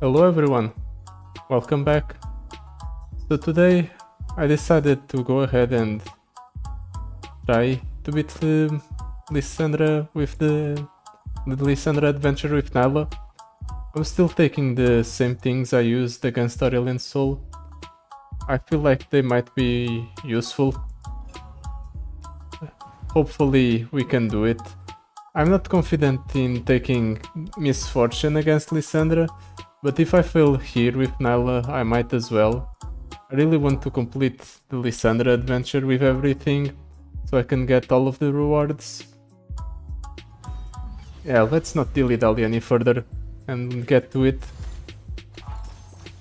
Hello everyone, welcome back. So today I decided to go ahead and try to beat Lissandra with the Lissandra adventure with Nilah. I'm still taking the same things I used against Aurelian Soul. I feel like they might be useful. Hopefully we can do it. I'm not confident in taking Misfortune against Lissandra, but if I fail here with Nilah, I might as well. I really want to complete the Lissandra adventure with everything, so I can get all of the rewards. Yeah, let's not dilly-dally any further and get to it.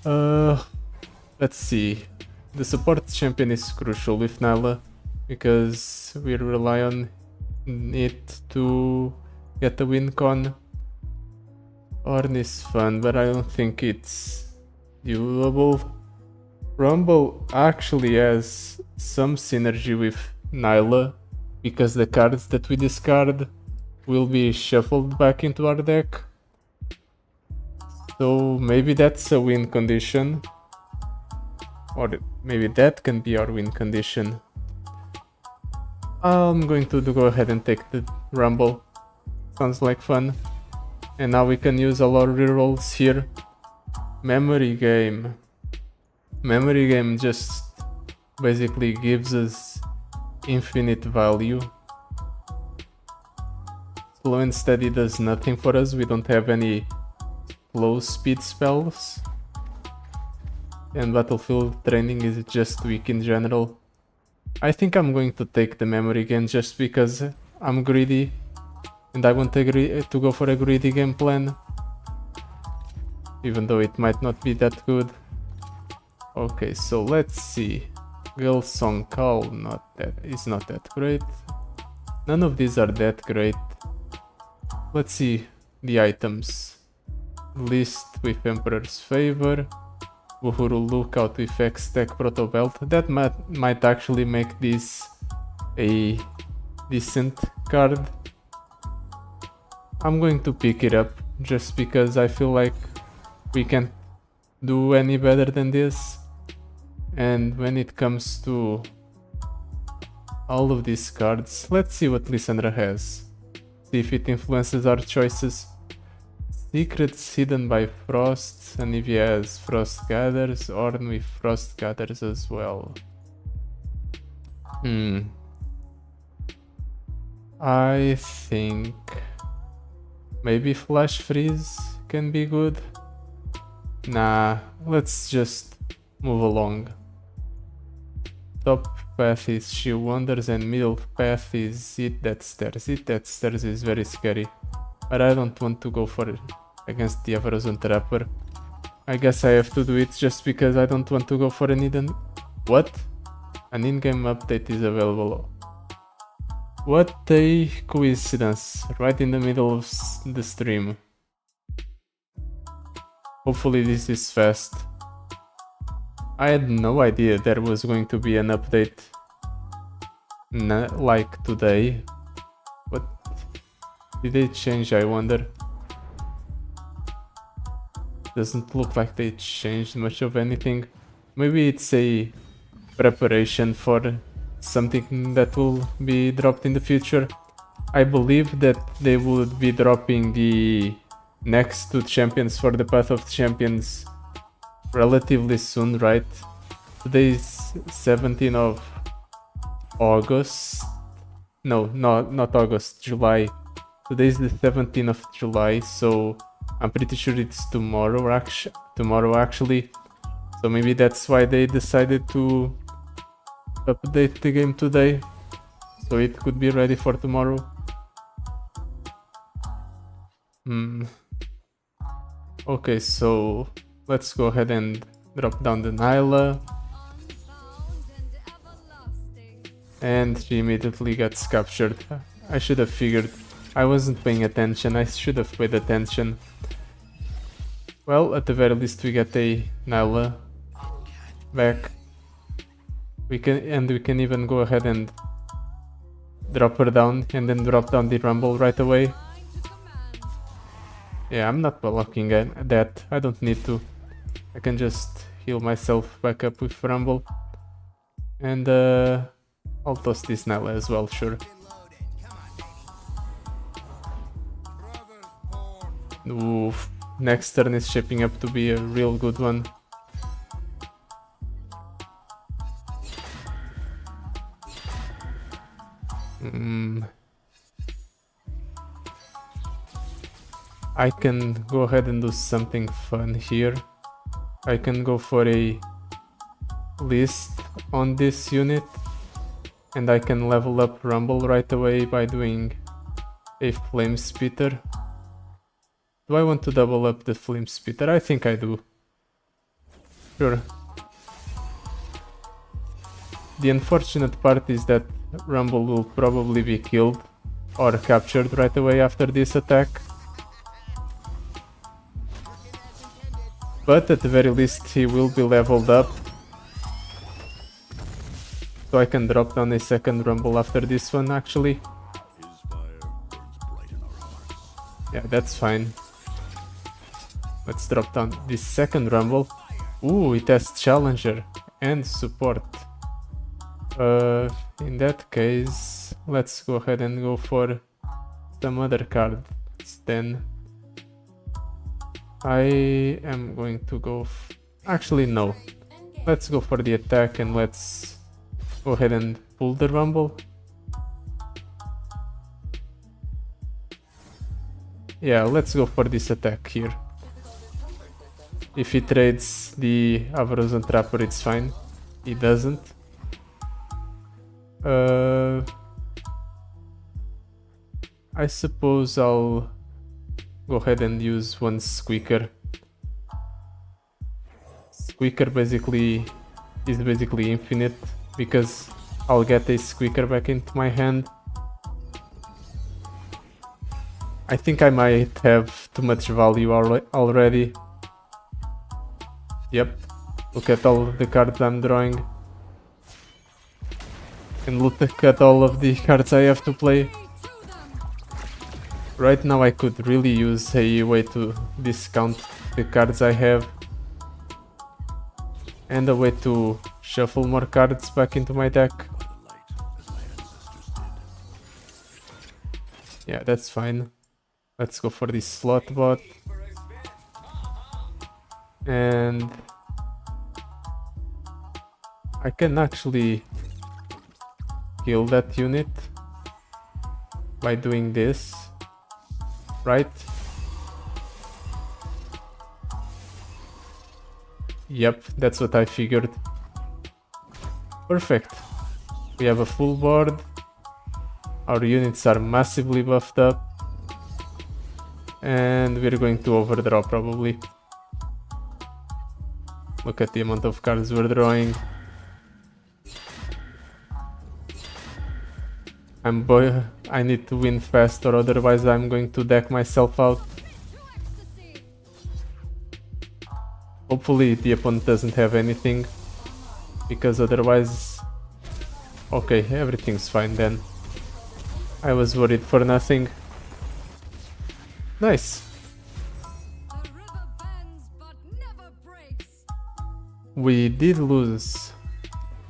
Let's see. The support champion is crucial with Nilah, because we rely on it to get the win con. Ornn is fun, but I don't think it's doable. Rumble actually has some synergy with Nilah, because the cards that we discard will be shuffled back into our deck. So maybe that's a win condition. Or maybe that can be our win condition. I'm going to go ahead and take the Rumble. Sounds like fun. And now we can use a lot of rerolls here. Memory Game. Memory Game just basically gives us infinite value. Slow and Steady does nothing for us, we don't have any slow speed spells. And Battlefield Training is just weak in general. I think I'm going to take the Memory Game just because I'm greedy and I want to go for a greedy game plan, even though it might not be that good. Okay, so let's see. Girl Song Call is not that great. None of these are that great. Let's see the items. List with Emperor's Favor. Uhuru Lookout with X-Tech Proto Belt. That might actually make this a decent card. I'm going to pick it up just because I feel like we can't do any better than this. And when it comes to all of these cards, let's see what Lissandra has. See if it influences our choices. Secrets hidden by Frost, and if he has Frost Gathers, Ornn with Frost Gathers as well. I think maybe Flash Freeze can be good. Nah, let's just move along. Top path is She Wonders and middle path is Eat That Stairs. Eat That Stairs is very scary, but I don't want to go for it against the Frozen Trapper. I guess I have to do it just because I don't want to go for an hidden... What? An in-game update is available. What a coincidence, right in the middle of the stream. Hopefully this is fast. I had no idea there was going to be an update like today. What did they change, I wonder? Doesn't look like they changed much of anything. Maybe it's a preparation for something that will be dropped in the future. I believe that they would be dropping the next two champions for the Path of Champions relatively soon, right? Today is 17th of August. No, not August, July. Today is the 17th of July, so I'm pretty sure it's tomorrow actually. So maybe that's why they decided to update the game today, so it could be ready for tomorrow. Okay, so let's go ahead and drop down the Nilah. And she immediately gets captured. I should have figured. I wasn't paying attention. I should have paid attention. Well, at the very least we get a Nilah back. We can even go ahead and drop her down and then drop down the Rumble right away. Yeah, I'm not blocking that. I don't need to. I can just heal myself back up with Rumble. And I'll toss this Nilah as well, sure. Oof. Next turn is shaping up to be a real good one. I can go ahead and do something fun here. I can go for a list on this unit, and I can level up Rumble right away by doing a Flame Spitter. Do I want to double up the Flame Spitter? I think I do. Sure. The unfortunate part is that Rumble will probably be killed or captured right away after this attack. But at the very least he will be leveled up. So I can drop down a second Rumble after this one actually. Yeah, that's fine. Let's drop down this second Rumble. Ooh, it has Challenger and Support. In that case, let's go ahead and go for some other cards then. I am going to go... Actually, no. Let's go for the attack and let's go ahead and pull the Rumble. Yeah, let's go for this attack here. If he trades the Avarosan Trapper, it's fine. He doesn't. I suppose I'll go ahead and use one Squeaker. Squeaker is basically infinite because I'll get a Squeaker back into my hand. I think I might have too much value already. Yep, look at all the cards I'm drawing. And look at all of the cards I have to play. Right now I could really use a way to discount the cards I have. And a way to shuffle more cards back into my deck. Yeah, that's fine. Let's go for this slot bot. And I can actually kill that unit by doing this, right? Yep, that's what I figured. Perfect. We have a full board. Our units are massively buffed up. And we're going to overdraw probably. Look at the amount of cards we're drawing. I need to win fast or otherwise I'm going to deck myself out. Hopefully the opponent doesn't have anything, because otherwise... Okay, everything's fine then. I was worried for nothing. Nice. We did lose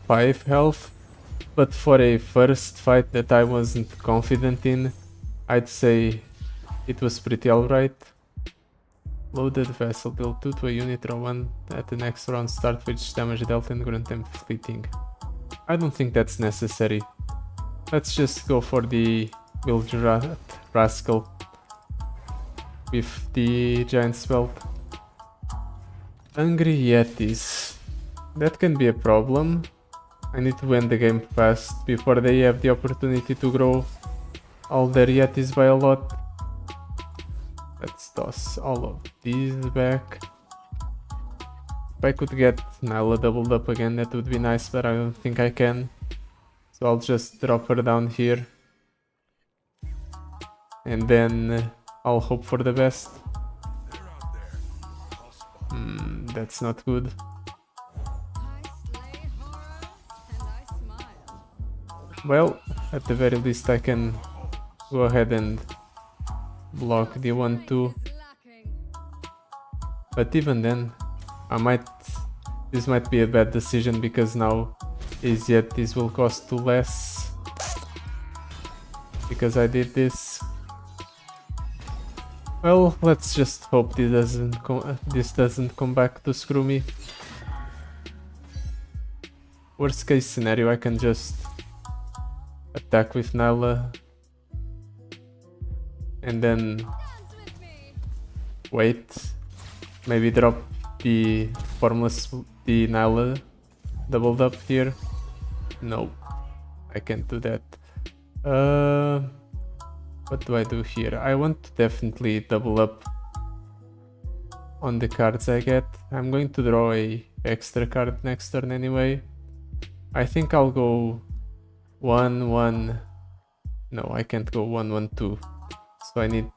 5 health, but for a first fight that I wasn't confident in, I'd say it was pretty alright. Loaded vessel, deal 2 to a unit, draw 1 at the next round, start which damage dealt and grant them fleeting. I don't think that's necessary. Let's just go for the Bilgewater Rascal with the Giant Spell. Hungry Yetis. That can be a problem. I need to end the game fast before they have the opportunity to grow all their Yetis by a lot. Let's toss all of these back. If I could get Nilah doubled up again, that would be nice, but I don't think I can. So I'll just drop her down here. And then I'll hope for the best. That's not good. Well, at the very least I can go ahead and block the 1-2. But even then, this might be a bad decision because now this will cost 2 less because I did this. Well, let's just hope this doesn't come back to screw me. Worst case scenario, I can just attack with Nilah and then wait, maybe drop the Nilah doubled up here. No, I can't do that. What do I do here? I want to definitely double up on the cards I get. I'm going to draw a extra card next turn anyway. I think I'll go 1-1. No, I can't go 1-1-2. So I need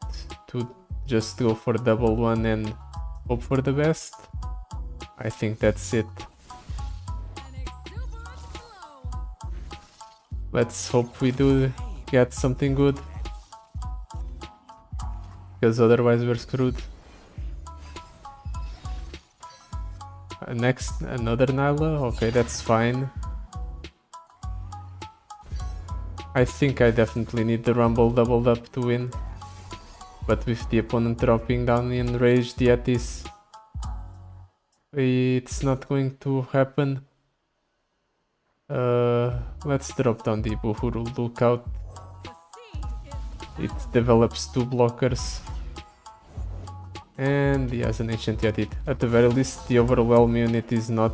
to just go for double one and hope for the best. I think that's it. Let's hope we do get something good, because otherwise we're screwed. Next, another Nilah. Okay, that's fine. I think I definitely need the Rumble doubled up to win. But with the opponent dropping down in Rage Deities, it's not going to happen. Let's drop down the Buhuru Lookout. It develops 2 blockers. And he has an Ancient Yeti. At the very least, the Overwhelm unit is not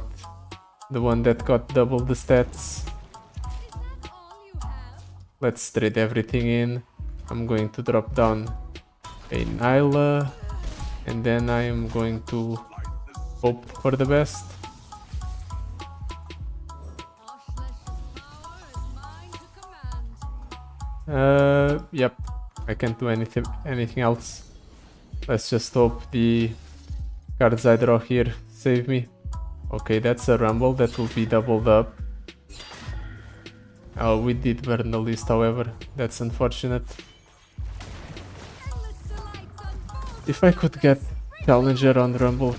the one that got double the stats. Let's trade everything in. I'm going to drop down a Nilah, and then I am going to hope for the best. Yep, I can't do anything else. Let's just hope the cards I draw here save me. Okay, that's a Rumble that will be doubled up. Oh, we did burn the list, however, that's unfortunate. If I could get Challenger on Rumble,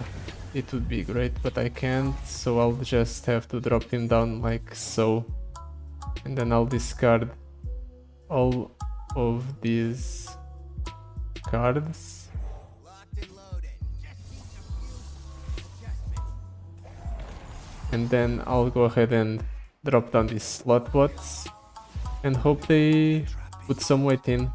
it would be great, but I can't, so I'll just have to drop him down like so. And then I'll discard all of these cards. And then I'll go ahead and drop down these slot bots and hope they put some weight in.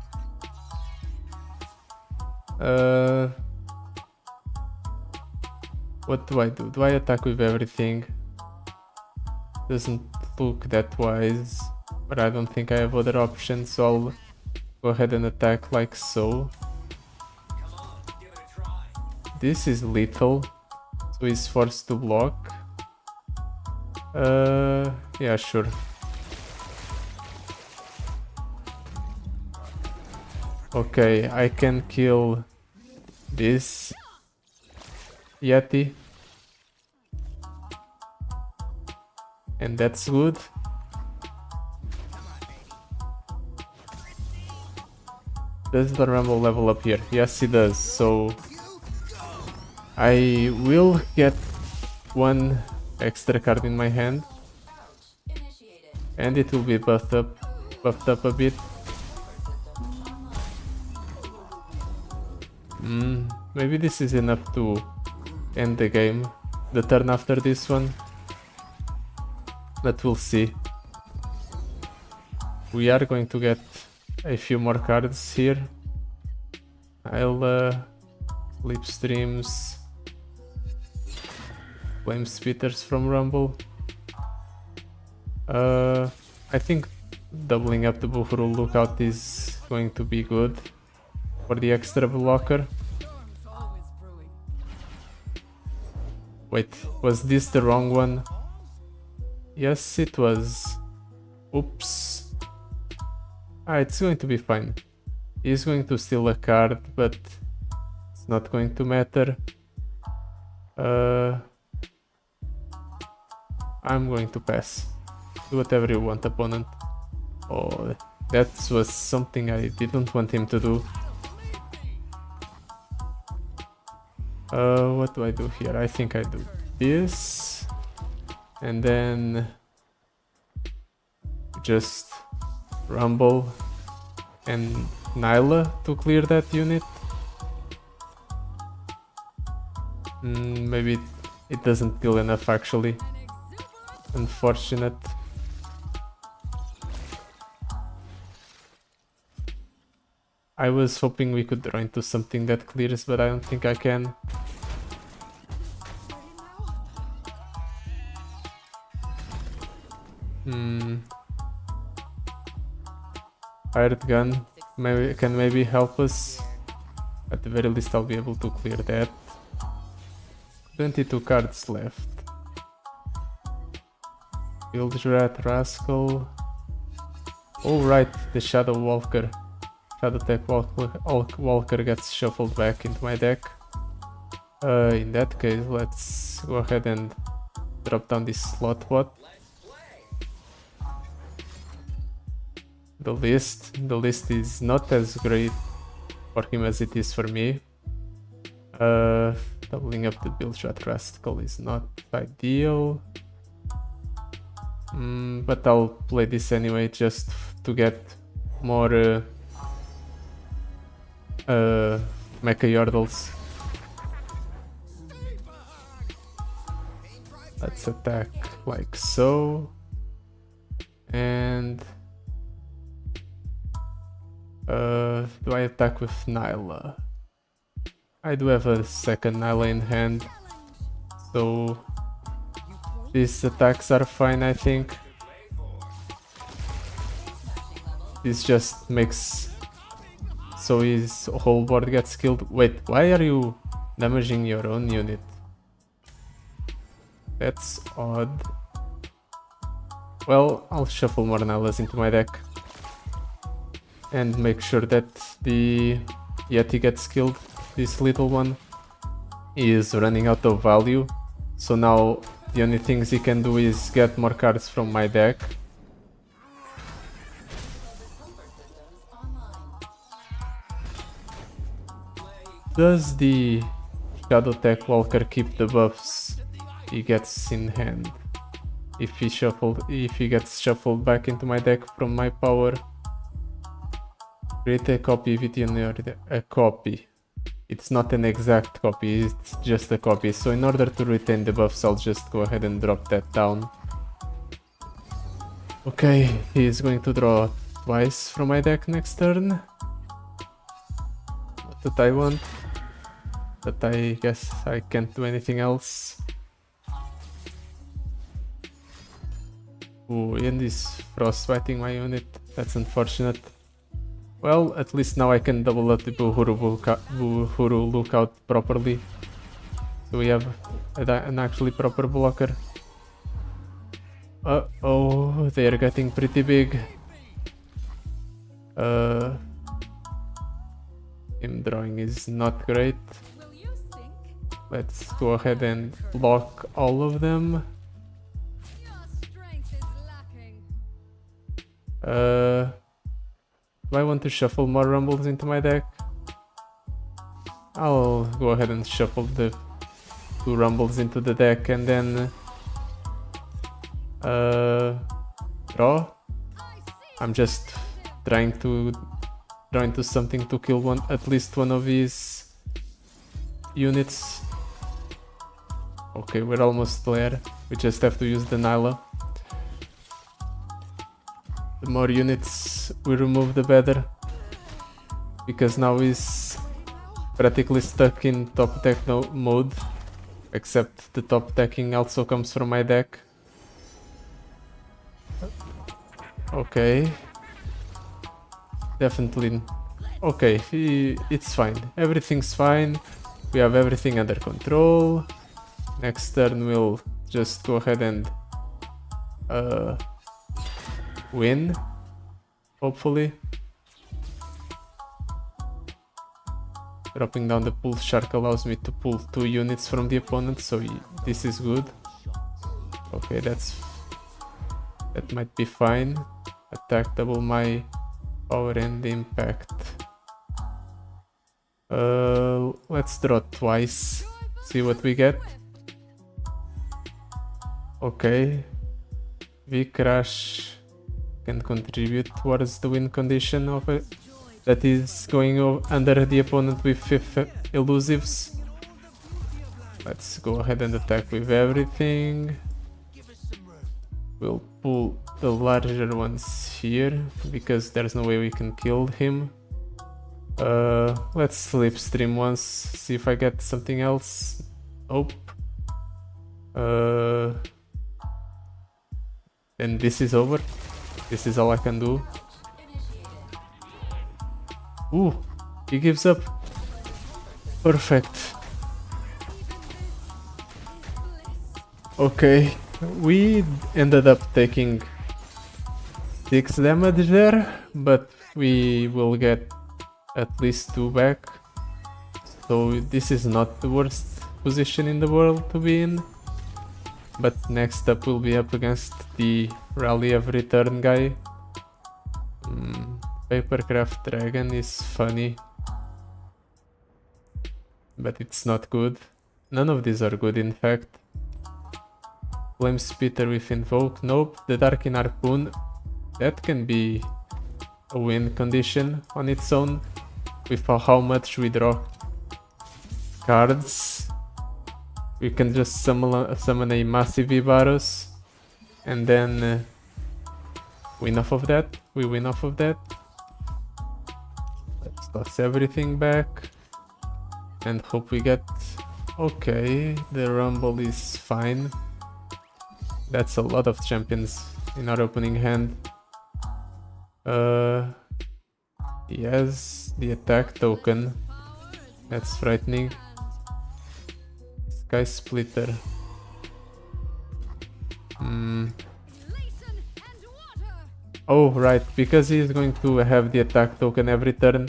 What do I do? Do I attack with everything? Doesn't look that wise, but I don't think I have other options, so I'll go ahead and attack like so. This is lethal, so he's forced to block. Yeah, sure. Okay, I can kill this Yeti. And that's good. Does the Rumble level up here? Yes, it does. So I will get 1 extra card in my hand. And it will be buffed up a bit. Maybe this is enough to end the game, the turn after this one, but we'll see. We are going to get a few more cards here. I'll Sleep Streams, Flame Spitters from Rumble. I think doubling up the Buhuru Lookout is going to be good for the extra blocker. Wait, was this the wrong one? Yes, it was. Oops. It's going to be fine. He's going to steal a card, but it's not going to matter. I'm going to pass. Do whatever you want, opponent. Oh, that was something I didn't want him to do. What do I do here? I think I do this. And then just Rumble and Nilah to clear that unit. Maybe it doesn't kill enough actually. Unfortunate. I was hoping we could draw into something that clears, but I don't think I can. Hired gun can maybe help us. At the very least I'll be able to clear that. 22 cards left. Bilgewater Rascal. Alright, the Shadow Walker. Shadow Tech Walker gets shuffled back into my deck. In that case, let's go ahead and drop down this slot bot. The list is not as great for him as it is for me. Doubling up the Bilgewater Rascal is not ideal. But I'll play this anyway just to get more Mecha Yordles. Let's attack like so. And do I attack with Nilah? I do have a second Nilah in hand, so these attacks are fine, I think. This just makes so his whole board gets killed. Wait, why are you damaging your own unit? That's odd. Well, I'll shuffle more Nilahs into my deck and make sure that the Yeti gets killed. This little one is running out of value, so now the only things he can do is get more cards from my deck. Does the Shadow Tech Walker keep the buffs he gets in hand? If he gets shuffled back into my deck from my power. Create a copy if it is a copy. It's not an exact copy, it's just a copy. So in order to retain the buffs, I'll just go ahead and drop that down. Okay, he is going to draw twice from my deck next turn. Not that I want, but I guess I can't do anything else. Ooh, and he's frostbiting my unit. That's unfortunate. Well, at least now I can double up the Buhuru lookout properly. So we have an actually proper blocker. Uh-oh, they're getting pretty big. Him drawing is not great. Let's go ahead and block all of them. Do I want to shuffle more Rumbles into my deck? I'll go ahead and shuffle the 2 Rumbles into the deck and then draw. I'm just trying to draw into something to kill at least one of his units. Okay, we're almost there. We just have to use the Nilah. The more units we remove, the better, because now he's practically stuck in top deck mode, except the top decking also comes from my deck. Okay, definitely. Okay, it's fine. Everything's fine. We have everything under control. Next turn we'll just go ahead and win, hopefully. Dropping down the pull shark allows me to pull 2 units from the opponent, so this is good. Okay, that might be fine. Attack, double my power and impact. Let's draw twice. see what we get. Okay. V-Crash can contribute towards the win condition of it. That is going under the opponent with 5 elusives. Let's go ahead and attack with everything. We'll pull the larger ones here, because there's no way we can kill him. Let's slipstream once, see if I get something else. Nope. And this is over. This is all I can do. Ooh, he gives up. Perfect. Okay, we ended up taking 6 damage there, but we will get at least 2 back. So this is not the worst position in the world to be in. But next up we'll be up against the Rally of Return guy. Papercraft Dragon is funny, but it's not good. None of these are good, in fact. Flame Spitter with Invoke, nope. The Darkin Harpoon, that can be a win condition on its own, with how much we draw cards. We can just summon a massive Ibarus and then win off of that. We win off of that. Let's toss everything back and hope we get... Okay, the Rumble is fine. That's a lot of champions in our opening hand. He has the attack token. That's frightening. Sky Splitter. Oh, right, because he is going to have the attack token every turn,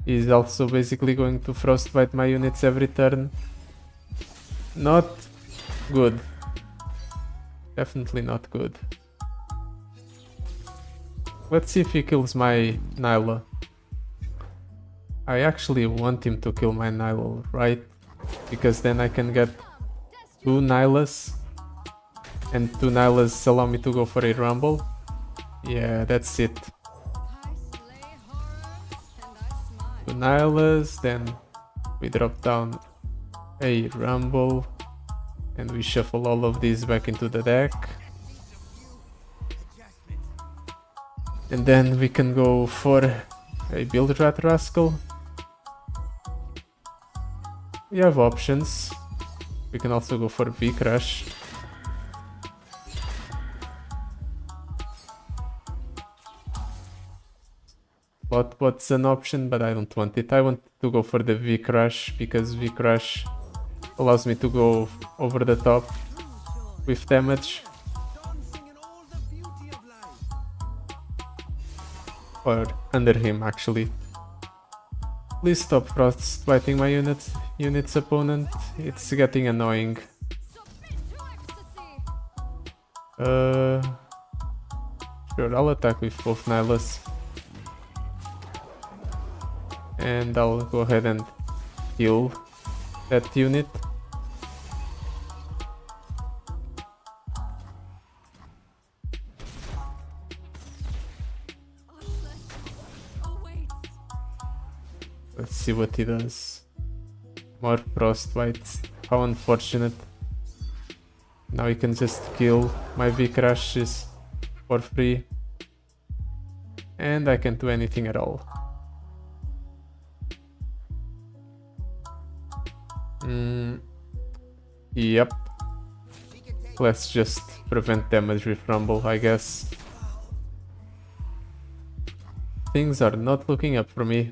he's also basically going to frostbite my units every turn. Not good. Definitely not good. Let's see if he kills my Nilah. I actually want him to kill my Nilah, right? Because then I can get 2 Nilahs, and 2 Nilahs allow me to go for a Rumble. Yeah, that's it. 2 Nilahs, then we drop down a Rumble, and we shuffle all of these back into the deck. And then we can go for a Bilgewater Rascal. We have options. We can also go for V-Crash. What's an option, but I don't want it. I want to go for the V-Crash, because V-Crash allows me to go over the top with damage. Or under him, actually. Please stop frostbiting my unit's opponent. It's getting annoying. Sure, I'll attack with both Nilahs. And I'll go ahead and heal that unit. Let's see what he does. More frostbites. How unfortunate. Now he can just kill my V-Crashes for free. And I can't do anything at all. Yep. Let's just prevent damage with Rumble, I guess. Things are not looking up for me.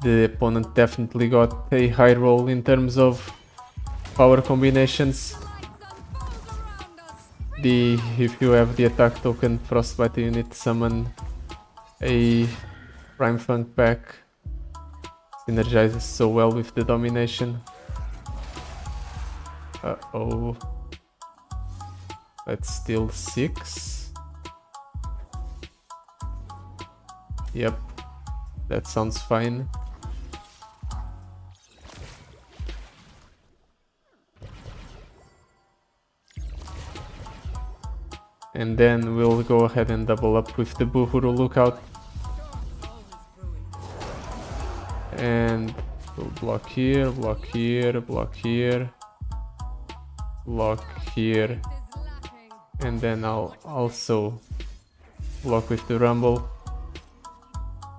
The opponent definitely got a high roll in terms of power combinations. If you have the attack token Frostbite unit, summon a Prime Funk pack. Synergizes so well with the domination. Uh-oh. Let's steal 6. Yep, that sounds fine. And then we'll go ahead and double up with the Buhuru Lookout. And we'll block here, block here, block here, block here. And then I'll also block with the Rumble.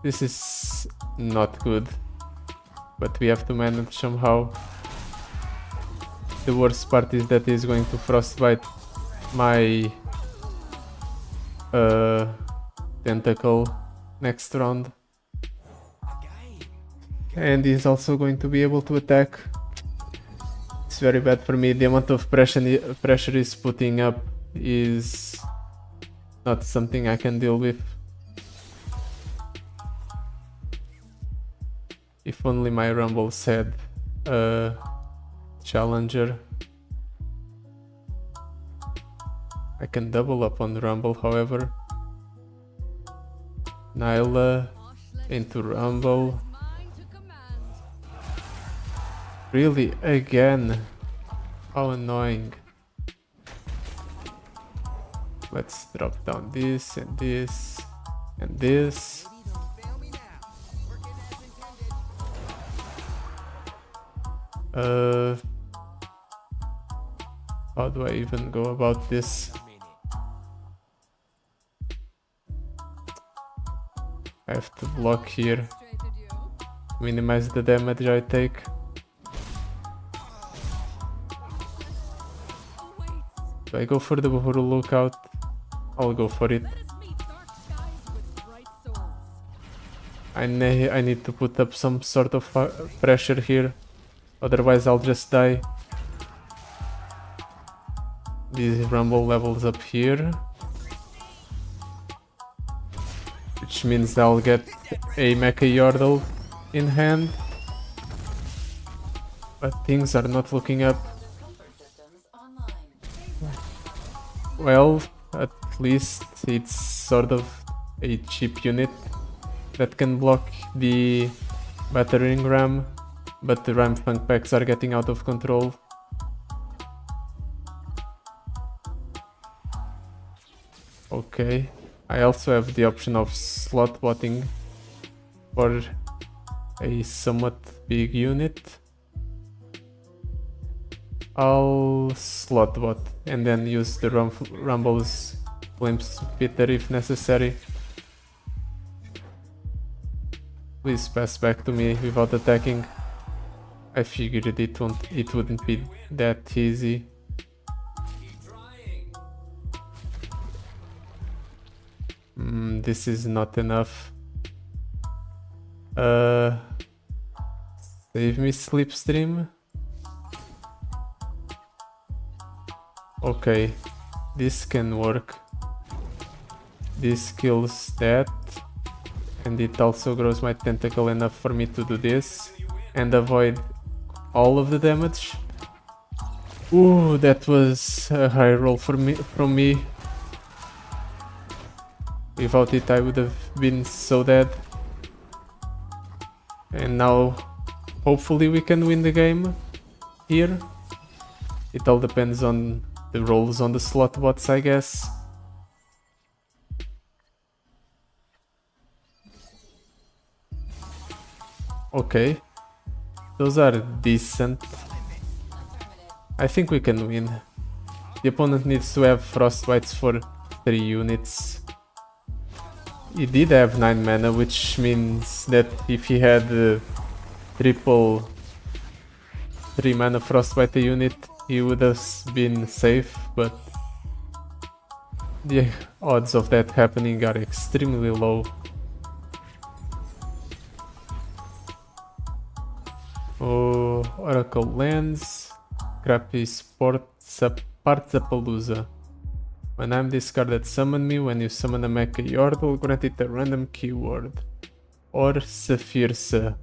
This is not good, but we have to manage somehow. The worst part is that he's going to Frostbite my tentacle next round, and he's also going to be able to attack. It's very bad for me. The amount of pressure he's putting up is not something I can deal with. If only my Rumbles had a challenger. I can double up on Rumble, however. Nilah into Rumble. Really? Again? How annoying. Let's drop down this and this and this. How do I even go about this? I have to block here, minimize the damage I take. Do I go for the Buhuru Lookout? I'll go for it. I need to put up some sort of pressure here, otherwise I'll just die. These Rumble levels up here, which means I'll get a Mecha Yordle in hand, but things are not looking up. Well, at least it's sort of a cheap unit that can block the battering ram, but the ram funk packs are getting out of control. Okay, I also have the option of slot botting for a somewhat big unit. I'll slot bot and then use the Rumble's Flame Spitter if necessary. Please pass back to me without attacking. I figured it wouldn't be that easy. This is not enough. Save me, Slipstream. Okay, this can work. This kills that, and it also grows my tentacle enough for me to do this and avoid all of the damage. Ooh, that was a high roll from me. Without it I would have been so dead. And now hopefully we can win the game here. It all depends on the rolls on the slot bots, I guess. Okay, those are decent. I think we can win. The opponent needs to have Frostbites for 3 units. He did have 9 mana, which means that if he had triple 3 mana Frostbite a unit, he would have been safe, but the odds of that happening are extremely low. Oh, Oracle lands, crappy Partzapalooza. When I'm discarded, summon me. When you summon a Mecha Yordle, grant it a random keyword. Or Saphirsa.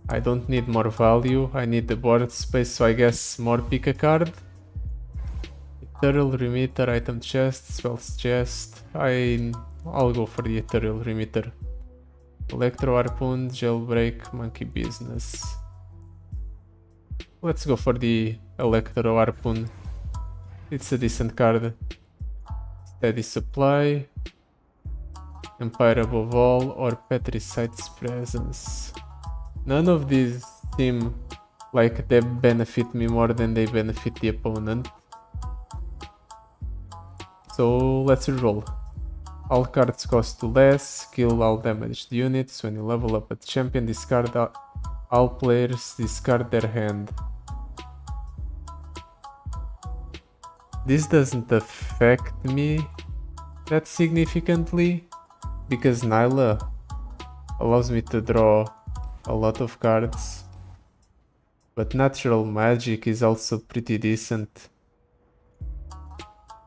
I don't need more value, I need the board space, so I guess more pick a card. It Ethereal Remitter, item chest, spells chest. I'll go for the Ethereal Remitter. Electro Harpoon, Jailbreak, Monkey Business. Let's go for the Electro Harpoon. It's a decent card. Steady Supply, Empire Above All, or Petricite's Presence. None of these seem like they benefit me more than they benefit the opponent. So let's reroll. All cards cost 2 less, kill all damaged units. When you level up a champion, discard all players discard their hand. This doesn't affect me that significantly because Nilah allows me to draw a lot of cards, but natural magic is also pretty decent.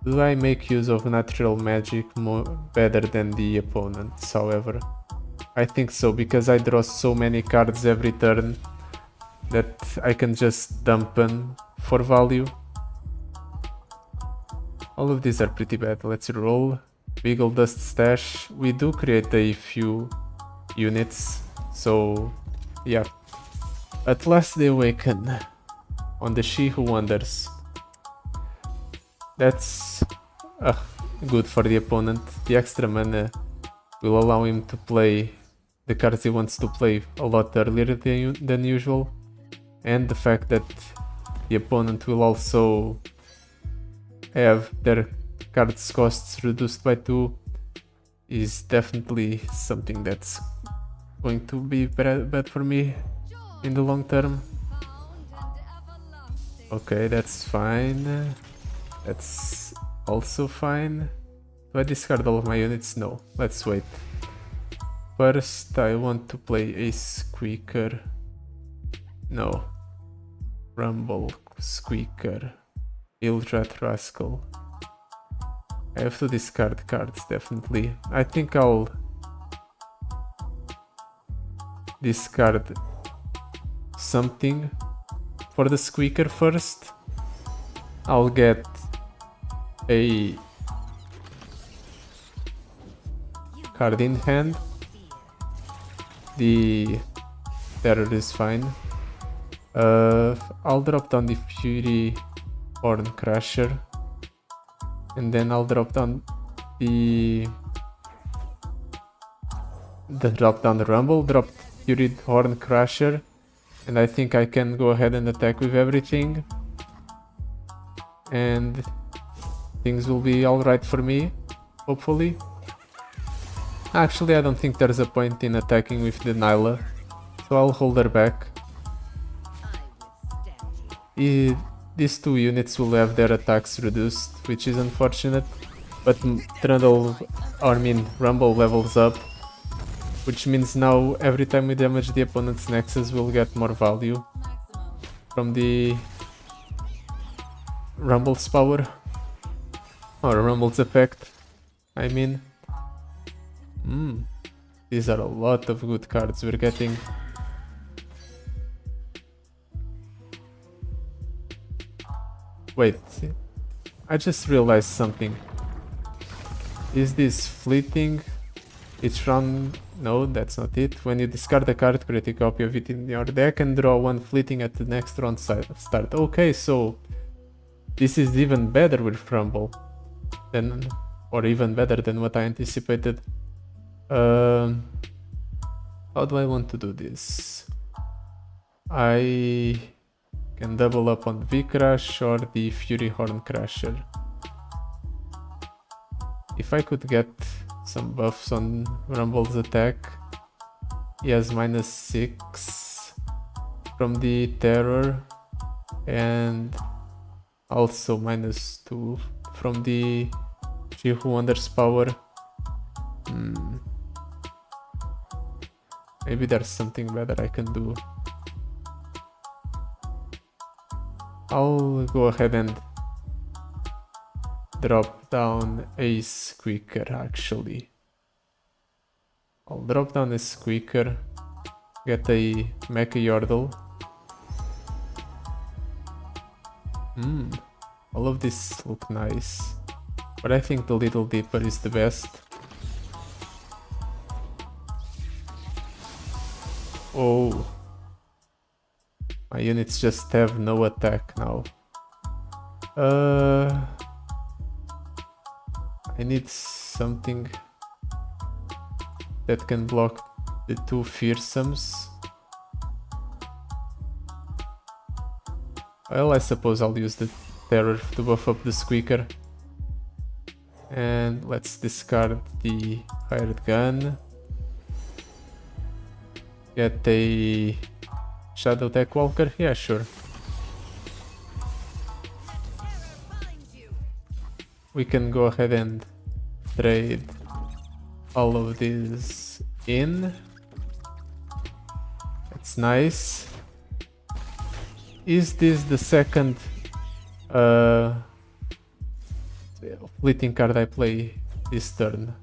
Do I make use of natural magic better than the opponents, however? I think so, because I draw so many cards every turn that I can just dump them for value. All of these are pretty bad. Let's roll. Beagle Dust Stash. We do create a few units, so yeah. At last they awaken on the She Who Wonders. That's good for the opponent. The extra mana will allow him to play the cards he wants to play a lot earlier than usual. And the fact that the opponent will also have their cards costs reduced by 2 is definitely something that's going to be bad for me in the long term. Okay, that's fine. That's also fine. Do I discard all of my units? No. Let's wait. First, I want to play a Squeaker. No. Rumble, Squeaker, Ildrat Rascal. I have to discard cards, definitely. I think I'll discard something for the Squeaker first. I'll get a card in hand. The Terror is fine. I'll drop down the Fury Horn Crusher, and then I'll drop down the Rumble, drop Fury Horn Crusher, and I think I can go ahead and attack with everything, and things will be alright for me, hopefully. Actually, I don't think there's a point in attacking with the Nilah, so I'll hold her back. These 2 units will have their attacks reduced, which is unfortunate, but Rumble levels up, which means now every time we damage the opponent's Nexus we'll get more value from the Rumble's power, or Rumble's effect, I mean. These are a lot of good cards we're getting. Wait, I just realized something. Is this fleeting? Each round... No, that's not it. When you discard a card, create a copy of it in your deck and draw 1 fleeting at the next round start. Okay, so this is even better with Rumble than, or even better than what I anticipated. How do I want to do this? I can double up on V-Crush or the Fury Horn Crusher. If I could get some buffs on Rumble's attack. He has -6 from the Terror and also -2 from the She Who Wonders power. Maybe there's something better I can do. I'll go ahead and drop down a Squeaker actually. I'll drop down a Squeaker, get a Mecha Yordle. All of these look nice, but I think the Little Dipper is the best. Oh, my units just have no attack now. I need something that can block the two fearsomes. Well, I suppose I'll use the terror to buff up the squeaker. And let's discard the hired gun. Get a Shadow Tech Walker? Yeah, sure. We can go ahead and trade all of these in. That's nice. Is this the second fleeting card I play this turn?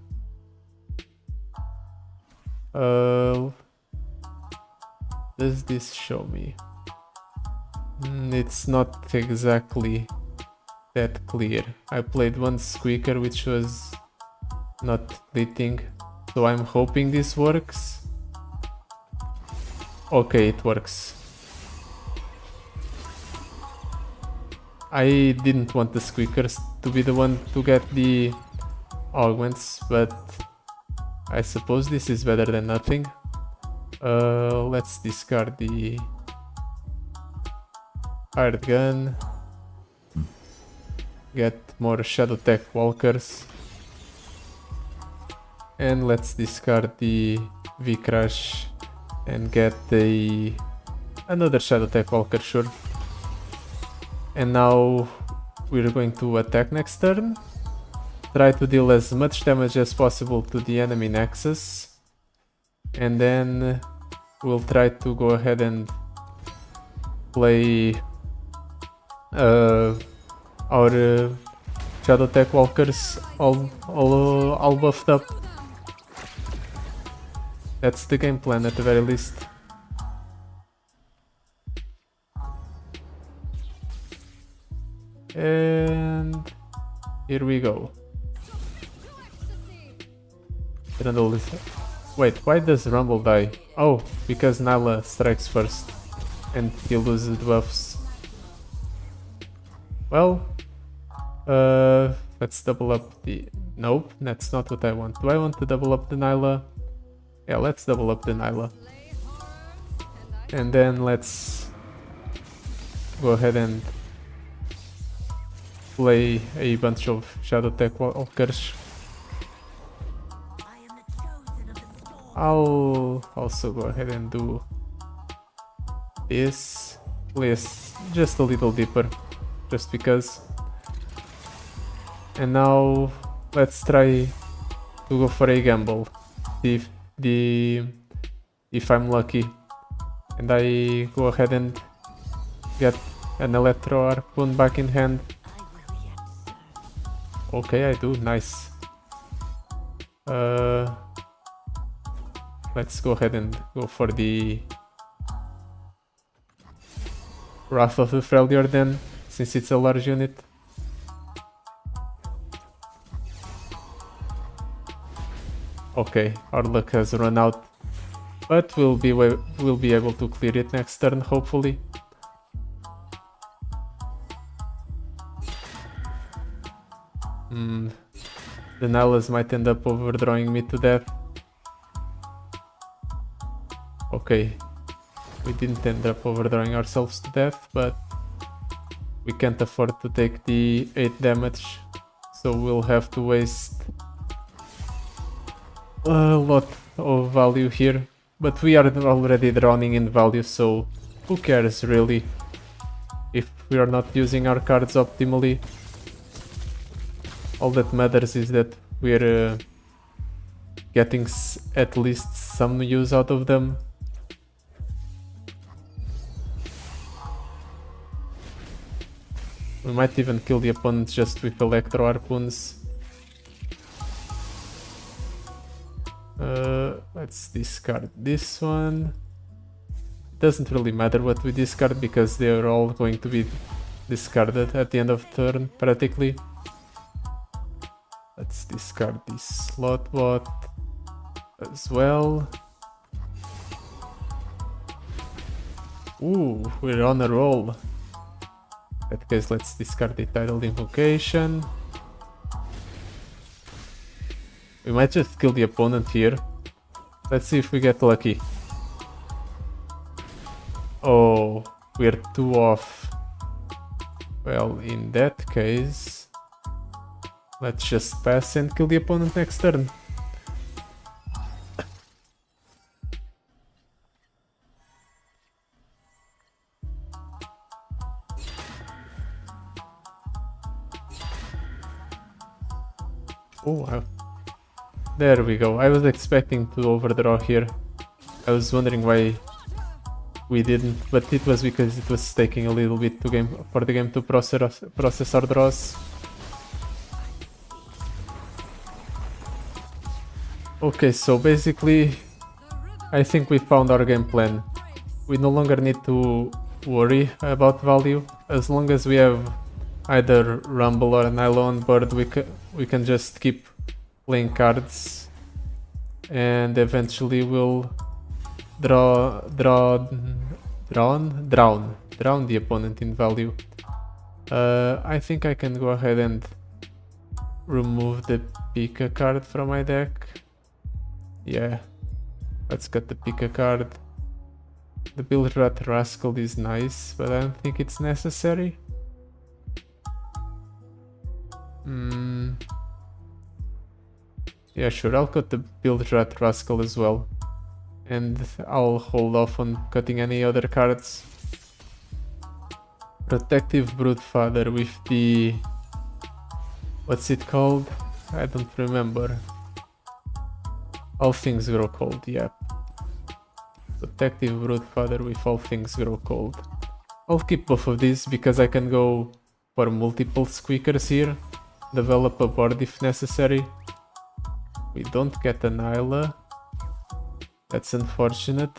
Does this show me? It's not exactly that clear. I played one squeaker which was not fleeting, so I'm hoping this works. Okay, it works. I didn't want the squeakers to be the one to get the augments, but I suppose this is better than nothing. Let's discard the hired gun. Get more Shadow Tech Walkers. And let's discard the V-Crash and get another Shadow Tech Walker, sure. And now we're going to attack next turn. Try to deal as much damage as possible to the enemy Nexus. And then we'll try to go ahead and play our Shadow Tech Walkers all buffed up. That's the game plan at the very least. And here we go. Wait, why does Rumble die? Oh, because Nilah strikes first and he loses the buffs. Well, let's double up the... Nope, that's not what I want. Do I want to double up the Nilah? Yeah, let's double up the Nilah. And then let's go ahead and play a bunch of Shadow Tech Walkers. I'll also go ahead and do this. Please, just a little deeper, just because. And now let's try to go for a gamble. See if I'm lucky, and I go ahead and get an Electro Harpoon back in hand. Okay, I do. Nice. Let's go ahead and go for the Wrath of the Freljord then, since it's a large unit. Okay, our luck has run out, but we'll be able to clear it next turn, hopefully. The Nihilahs might end up overdrawing me to death. Okay, we didn't end up overdrawing ourselves to death, but we can't afford to take the 8 damage, so we'll have to waste a lot of value here. But we are already drowning in value, so who cares really if we are not using our cards optimally. All that matters is that we're getting at least some use out of them. We might even kill the opponent just with Electro Harpoons. Let's discard this one. Doesn't really matter what we discard because they're all going to be discarded at the end of turn, practically. Let's discard this slot bot as well. Ooh, we're on a roll. In that case, let's discard the Tidal Invocation. We might just kill the opponent here. Let's see if we get lucky. Oh, we're 2 off. Well, in that case, let's just pass and kill the opponent next turn. Oh, wow. There we go. I was expecting to overdraw here. I was wondering why we didn't, but it was because it was taking a little bit for the game to process our draws. Okay, so basically, I think we found our game plan. We no longer need to worry about value. As long as we have either Rumble or Nilah on board, we can just keep playing cards, and eventually we'll drown the opponent in value. I think I can go ahead and remove the Pika card from my deck. Yeah, let's get the Pika card. The Bilgewater Rascal is nice, but I don't think it's necessary. Yeah, sure, I'll cut the Bilgewater Rascal as well. And I'll hold off on cutting any other cards. Protective Broodfather with the... what's it called? I don't remember. All Things Grow Cold, yeah. Protective Broodfather with All Things Grow Cold. I'll keep both of these because I can go for multiple squeakers here. Develop a board if necessary. We don't get a Nilah. That's unfortunate,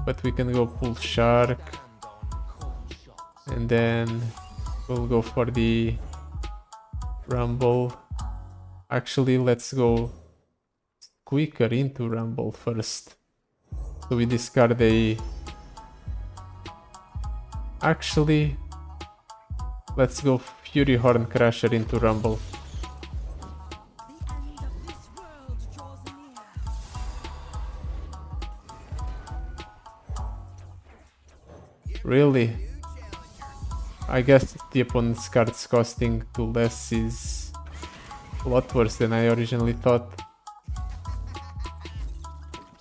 but we can go pull Shark. And then we'll go for the Rumble. Actually, let's go Squeaker into Rumble first. So we discard a... Actually, let's go Fury Horn Crusher into Rumble. Really? I guess the opponent's cards costing 2 less is a lot worse than I originally thought.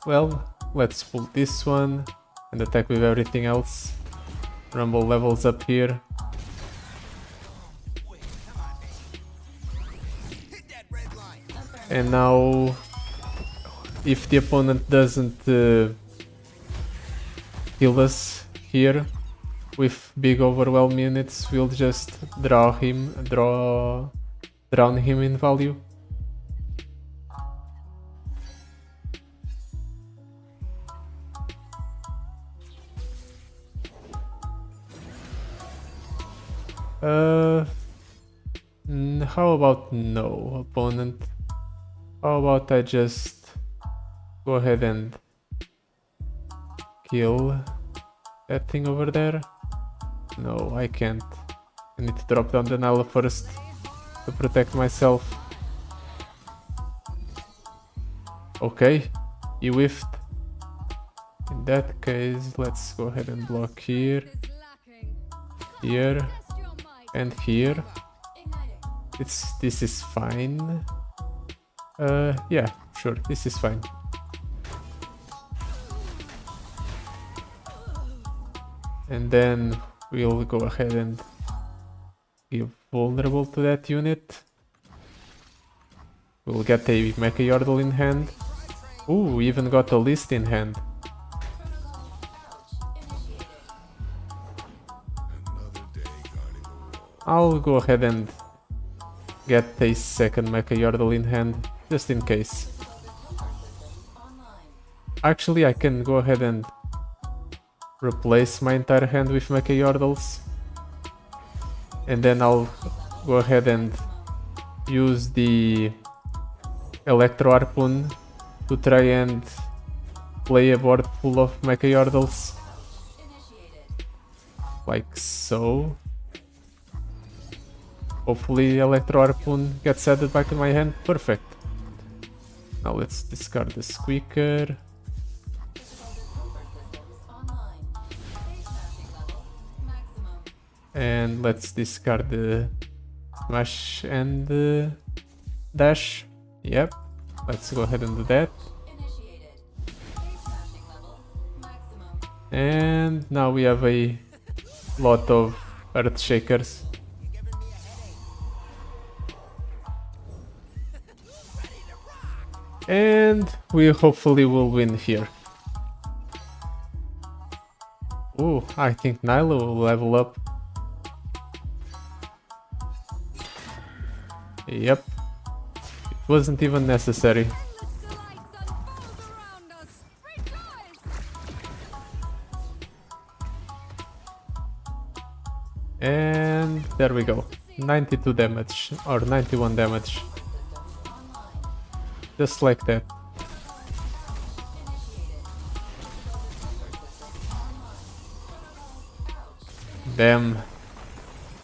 Well, let's pull this one and attack with everything else. Rumble levels up here. And now, if the opponent doesn't kill us here with big overwhelm units, we'll just drown him in value. How about no, opponent? How about I just go ahead and kill that thing over there? No, I can't. I need to drop down the Nilah first to protect myself. Okay, he whiffed. In that case, let's go ahead and block here, here, and here. This is fine. Yeah, sure, this is fine. And then we'll go ahead and give vulnerable to that unit. We'll get a Mecha Yordle in hand. Ooh, we even got a list in hand. I'll go ahead and get a second Mecha Yordle in hand, just in case. Actually, I can go ahead and replace my entire hand with Mecha Yordles. and then I'll go ahead and use the Electro Harpoon to try and play a board full of Mecha Yordles. Like so. Hopefully Electro Harpoon gets added back in my hand. Perfect. Now let's discard the Squeaker. And let's discard the Smash and the Dash. Yep, let's go ahead and do that. And now we have a lot of Earth Shakers. And we hopefully will win here. Ooh, I think Nilah will level up. Yep. It wasn't even necessary. And there we go. 92 damage, or 91 damage. Just like that. Damn.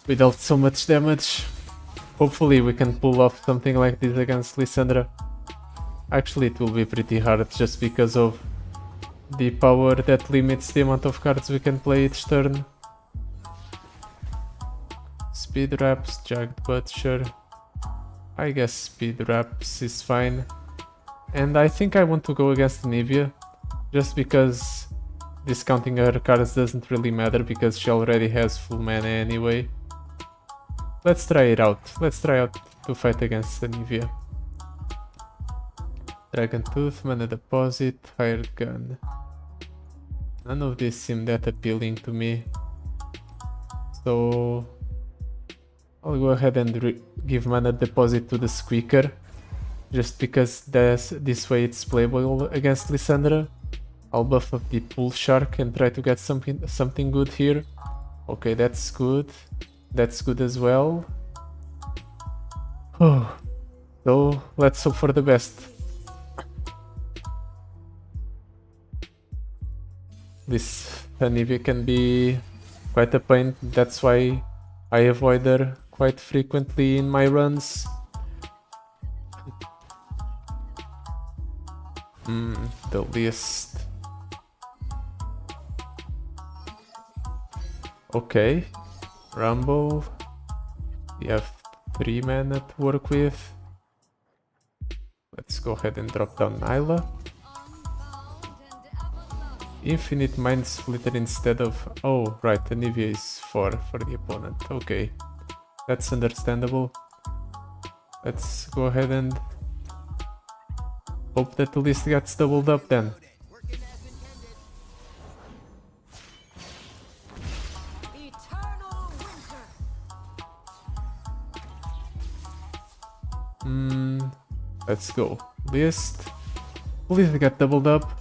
We dealt so much damage. Hopefully we can pull off something like this against Lissandra. Actually it will be pretty hard just because of the power that limits the amount of cards we can play each turn. Speed Wraps, Jagged Butcher. I guess Speed Wraps is fine. And I think I want to go against Nivea, just because discounting her cards doesn't really matter because she already has full mana anyway. Let's try it out. Let's try out to fight against Nivea. Dragon Tooth, Mana Deposit, Hired Gun. None of these seem that appealing to me. So I'll go ahead and give Mana Deposit to the Squeaker, just because this way it's playable against Lissandra. I'll buff up the Pool Shark and try to get something good here. Okay, that's good. That's good as well. Oh, so let's hope for the best. This Nivea can be quite a pain, that's why I avoid her quite frequently in my runs. The list. Okay, Rumble. We have 3 mana to work with. Let's go ahead and drop down Nilah. Infinite Mind Splitter instead of... Oh, right, the Nivea is 4 for the opponent. Okay, that's understandable. Let's go ahead and hope that the list gets doubled up then. Let's go. List. Please get doubled up.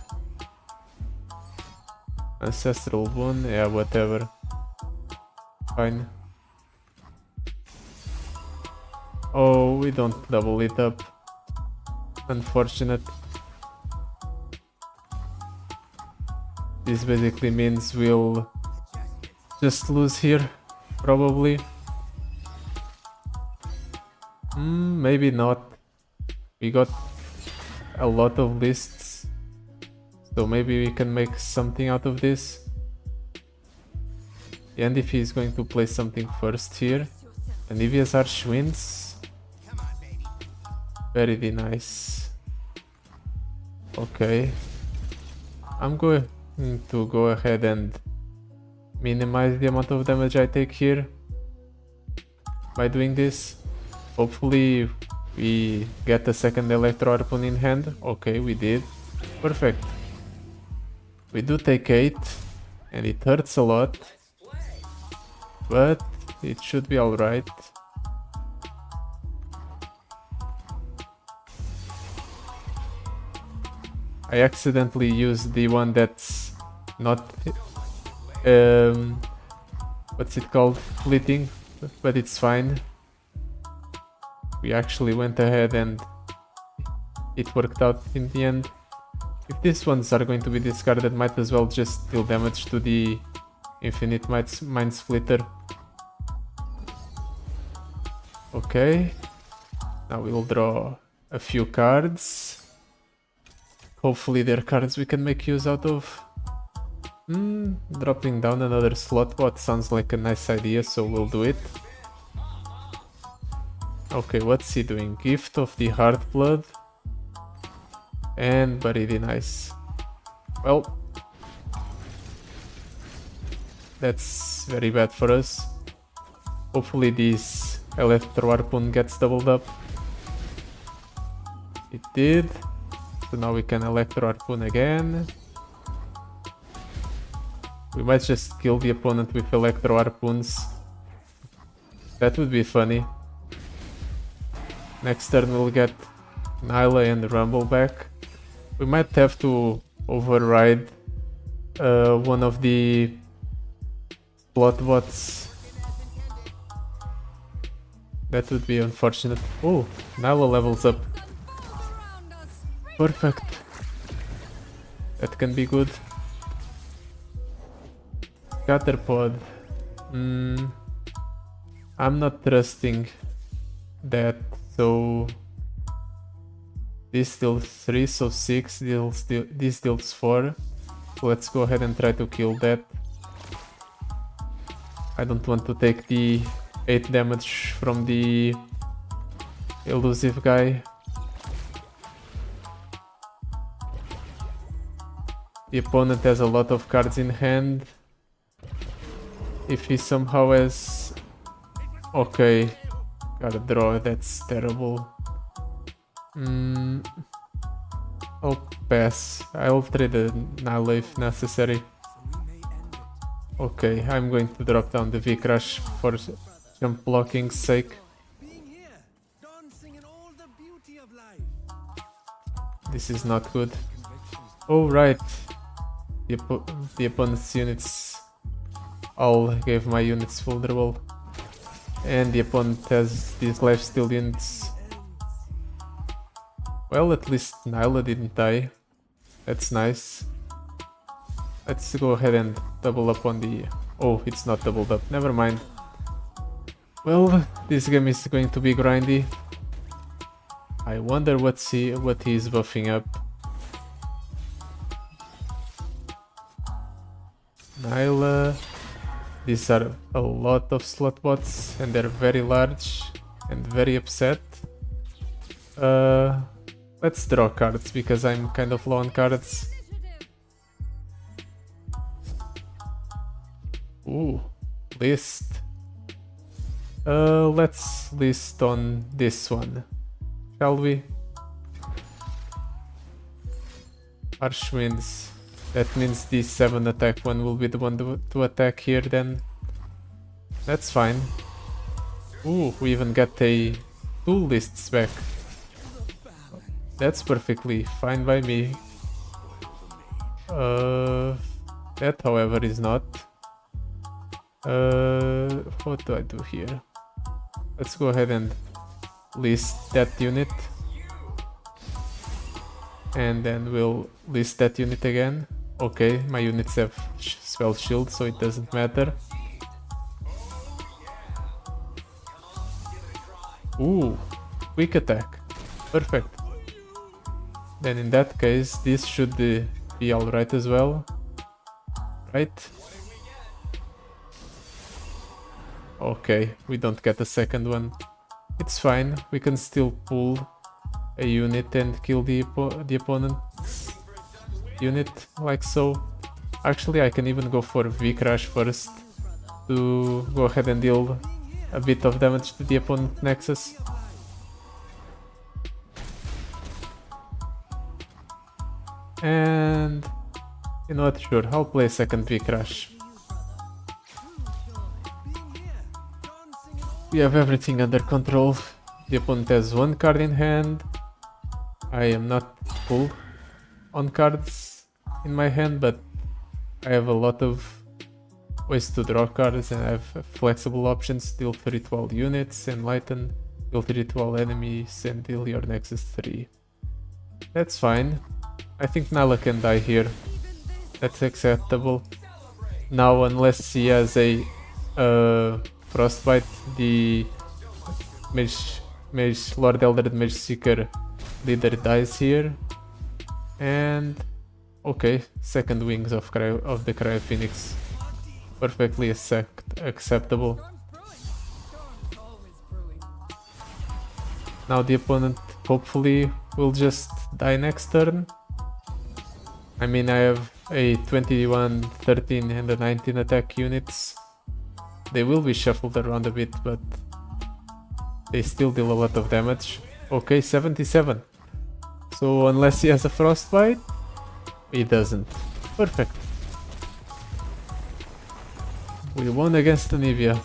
Ancestral Boon, yeah, whatever. Fine. Oh, we don't double it up. Unfortunate. This basically means we'll just lose here, probably. Maybe not. We got a lot of lists, so maybe we can make something out of this. And if he's going to play something first here, and if he has Archwinds, very nice. Okay, I'm going to go ahead and minimize the amount of damage I take here by doing this. Hopefully we get a second Electro Harpoon in hand. Okay, we did. Perfect. We do take 8 and it hurts a lot, but it should be alright. I accidentally used the one that's not what's it called? Fleeting. but it's fine. We actually went ahead and it worked out in the end. If these ones are going to be discarded, might as well just deal damage to the Infinite Mind Splitter. Okay, now we'll draw a few cards. Hopefully they're cards we can make use out of. Dropping down another slot bot sounds like a nice idea, so we'll do it. Okay, what's he doing? Gift of the Heartblood and Buried in Ice. Well, that's very bad for us. Hopefully this Electro Harpoon gets doubled up. It did. So now we can Electro Harpoon again. We might just kill the opponent with Electro Harpoons. That would be funny. Next turn we'll get Nilah and Rumble back. We might have to override one of the slot bots. That would be unfortunate. Oh, Nilah levels up. Perfect. That can be good. Scatterpod. I'm not trusting that. So this deals 3, so 6 deals. This deals 4. Let's go ahead and try to kill that. I don't want to take the 8 damage from the elusive guy. The opponent has a lot of cards in hand. If he somehow has... Okay, gotta draw, that's terrible. I'll pass. I'll trade a Nilah if necessary. Okay, I'm going to drop down the V-Crash for jump blocking's sake. This is not good. Oh right, the opponent's units all gave my units vulnerable. And the opponent has these lifesteal units. Well, at least Nilah didn't die. That's nice. Let's go ahead and double up on the... Oh, it's not doubled up. Never mind. Well, this game is going to be grindy. I wonder what he's buffing up. Nilah. These are a lot of slot bots and they're very large and very upset. Let's draw cards because I'm kind of low on cards. Ooh, list. Let's list on this one, shall we? Harsh Winds. That means the 7 attack one will be the one to attack here then. That's fine. Ooh, we even got a 2 lists back. That's perfectly fine by me. That however is not. What do I do here? Let's go ahead and list that unit. And then we'll list that unit again. Okay, my units have spell shield, so it doesn't matter. Ooh, quick attack. Perfect. Then in that case, this should be alright as well. Right? Okay, we don't get a second one. It's fine, we can still pull a unit and kill the opponent's unit, like so. Actually, I can even go for V-Crash first to go ahead and deal a bit of damage to the opponent Nexus. And you know what, sure, I'll play a second V-Crash. We have everything under control. The opponent has 1 card in hand. I am not full on cards in my hand, but I have a lot of ways to draw cards, and I have flexible options: deal 3 to all units, enlighten, deal 3 to all enemies, and deal your nexus 3. That's fine. I think Nilah can die here. That's acceptable. Now, unless he has a frostbite, the Mage Lord Eldred Mage Seeker leader dies here. And okay, second wings of the Cryo Phoenix. Perfectly acceptable. Now the opponent hopefully will just die next turn. I mean, I have a 21, 13 and a 19 attack units. They will be shuffled around a bit, but they still deal a lot of damage. Okay, 77. So unless he has a frostbite, he doesn't. Perfect. We won against Anivia.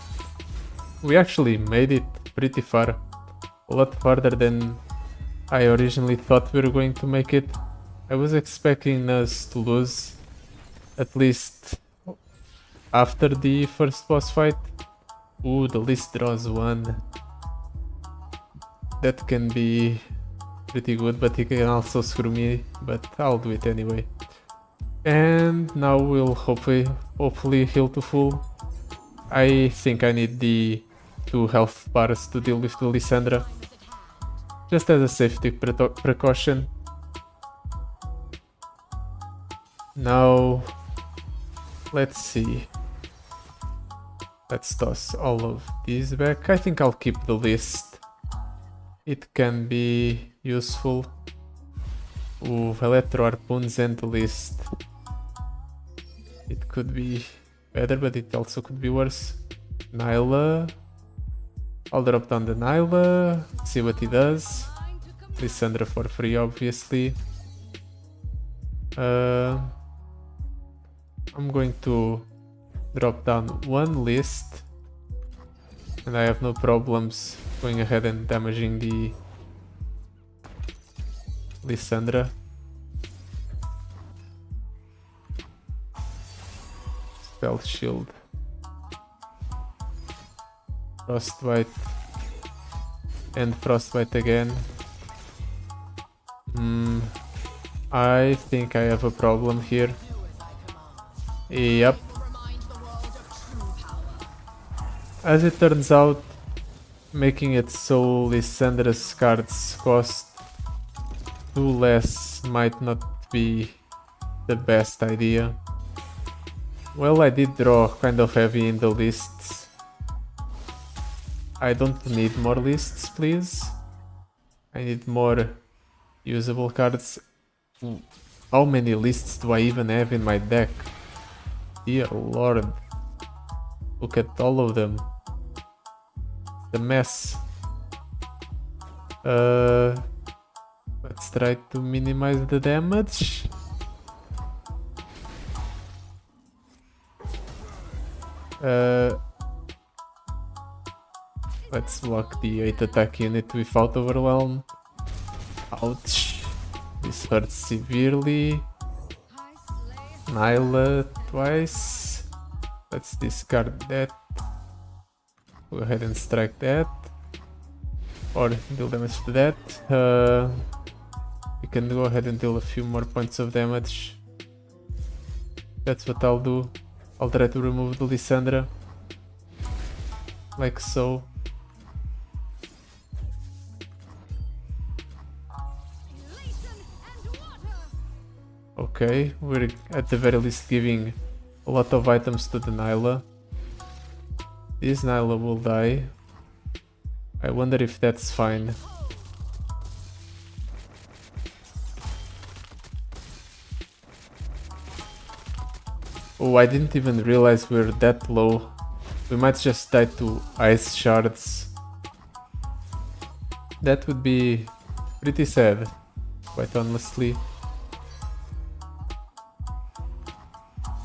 We actually made it pretty far. A lot farther than I originally thought we were going to make it. I was expecting us to lose, at least after the first boss fight. Ooh, the list draws 1. That can be pretty good, but he can also screw me, but I'll do it anyway. And now we'll hopefully heal to full. I think I need the 2 health bars to deal with the Lissandra, just as a safety precaution. Now, let's see. Let's toss all of these back. I think I'll keep the list. It can be useful. Ooh, Electro Harpoons and the list. It could be better, but it also could be worse. Nilah. I'll drop down the Nilah, see what he does. Lissandra for free, obviously. I'm going to drop down 1 list, and I have no problems going ahead and damaging the Lissandra. Spell shield. Frostbite. And frostbite again. I think I have a problem here. Yep. As it turns out, making it so Lissandra's cards cost 2 less might not be the best idea. Well, I did draw kind of heavy in the lists. I don't need more lists, please. I need more usable cards. How many lists do I even have in my deck? Dear Lord. Look at all of them. The mess. Let's try to minimize the damage. Let's block the 8 attack unit without overwhelm. Ouch. This hurts severely. Nilah twice. Let's discard that. Go ahead and strike that. Or deal damage to that. We can go ahead and deal a few more points of damage. That's what I'll do. I'll try to remove the Lissandra. Like so. Okay, we're at the very least giving a lot of items to the Nilah. This Nilah will die. I wonder if that's fine. Oh, I didn't even realize we're that low. We might just die to ice shards. That would be pretty sad, quite honestly.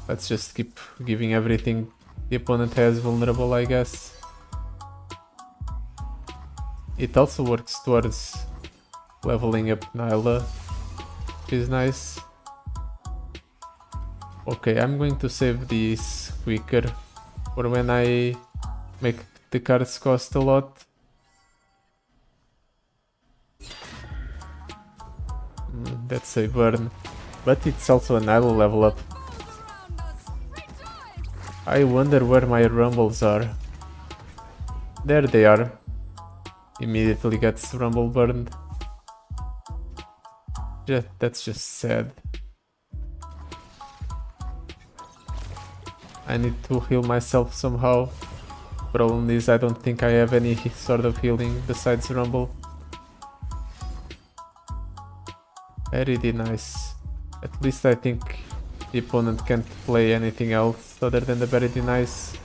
Let's just keep giving everything the opponent has vulnerable, I guess. It also works towards leveling up Nilah, which is nice. Okay, I'm going to save this quicker for when I make the cards cost a lot. That's a burn, but it's also a Nilah level up. I wonder where my rumbles are. There they are. Immediately gets rumble burned. That's just sad. I need to heal myself somehow. Problem is I don't think I have any sort of healing besides rumble. Very nice. At least I think the opponent can't play anything else other than the very nice.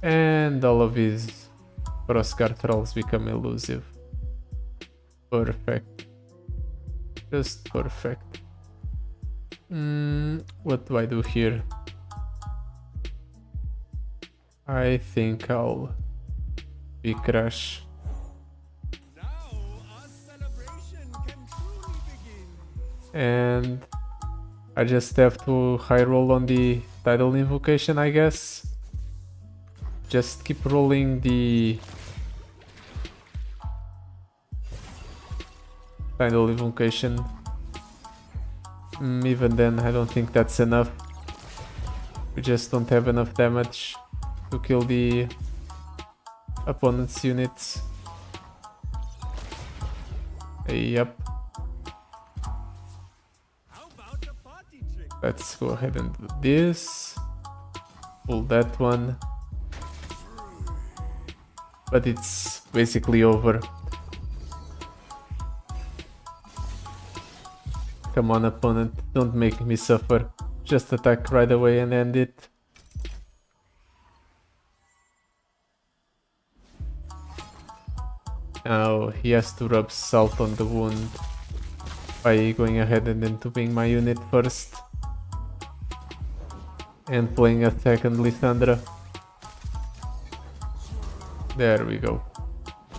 And all of his crossguard trolls become elusive. Perfect. Just perfect. What do I do here? I think I'll be Crash. And I just have to high roll on the tidal invocation, I guess. Just keep rolling the tidal invocation. Even then, I don't think that's enough. We just don't have enough damage to kill the opponent's units. Yep. Let's go ahead and do this. Pull that one. But it's basically over. Come on, opponent, don't make me suffer. Just attack right away and end it. Now he has to rub salt on the wound by going ahead and entubing my unit first. And playing a second Lissandra. There we go.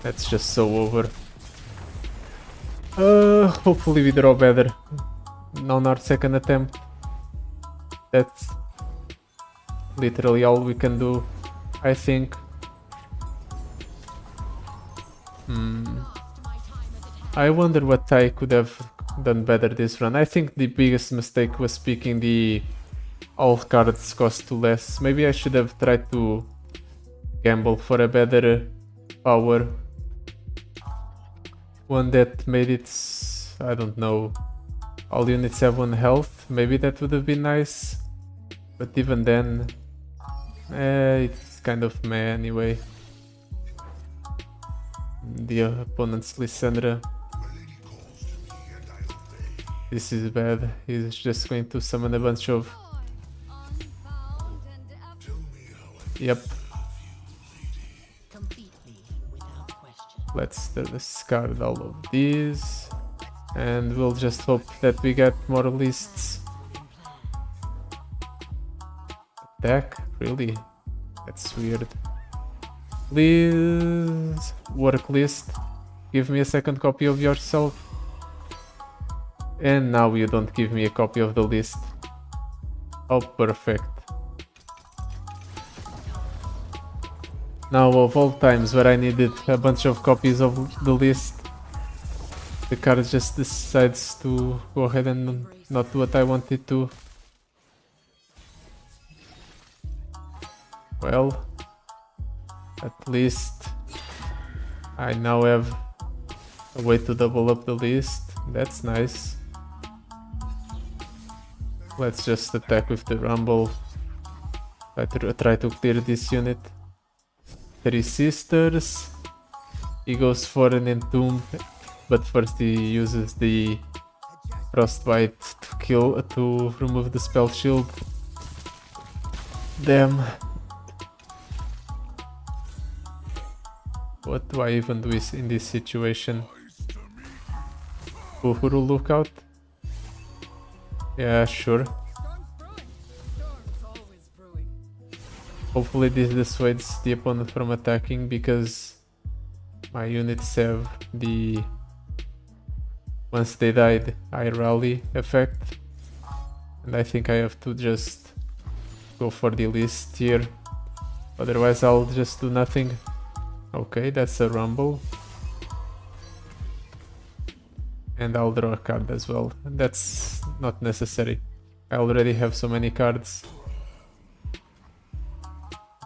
That's just so over. Hopefully we draw better on our second attempt. That's literally all we can do, I think. I wonder what I could have done better this run. I think the biggest mistake was picking the all cards cost 2 less. Maybe I should have tried to gamble for a better power. One that made it, I don't know, all units have 1 health. Maybe that would have been nice. But even then, it's kind of meh anyway. The opponent's Lissandra. This is bad. He's just going to summon a bunch of... Yep. Let's discard all of these. And we'll just hope that we get more lists. Attack? Really? That's weird. Please, work list. Give me a second copy of yourself. And now you don't give me a copy of the list. Oh, perfect. Now, of all times where I needed a bunch of copies of the list, the card just decides to go ahead and not do what I wanted to. Well, at least I now have a way to double up the list. That's nice. Let's just attack with the rumble. Try to clear this unit. 3 sisters. He goes for an entomb, but first he uses the frostbite to remove the spell shield. Damn. What do I even do in this situation? Uhuru lookout? Yeah, sure. Hopefully this dissuades the opponent from attacking, because my units have the once they died I rally effect, and I think I have to just go for the list here. Otherwise I'll just do nothing. Okay, that's a rumble. And I'll draw a card as well. That's not necessary. I already have so many cards.